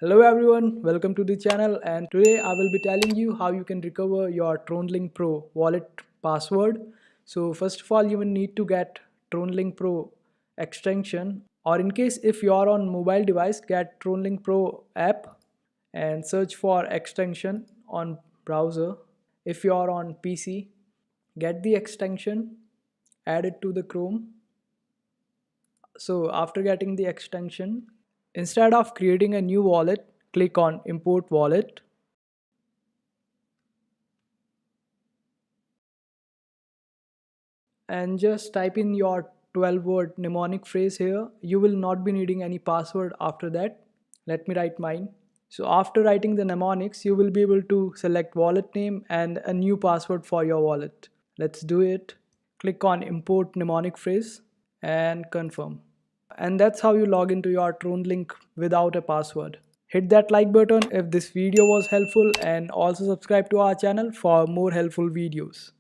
Hello everyone, welcome to the channel, and today I will be telling you how you can recover your Tronlink Pro wallet password. So first of all, you will need to get Tronlink Pro extension, or in case if you are on mobile device, get Tronlink Pro app and search for extension on browser. If you are on PC, get the extension, add it to the Chrome. So after getting the extension, instead of creating a new wallet, click on import wallet, and just type in your 12-word mnemonic phrase here. You will not be needing any password after that. Let me write mine. So after writing the mnemonics, you will be able to select wallet name and a new password for your wallet. Let's do it. Click on import mnemonic phrase and confirm. And that's how you log into your Tronlink without a password. Hit that like button if this video was helpful, and also subscribe to our channel for more helpful videos.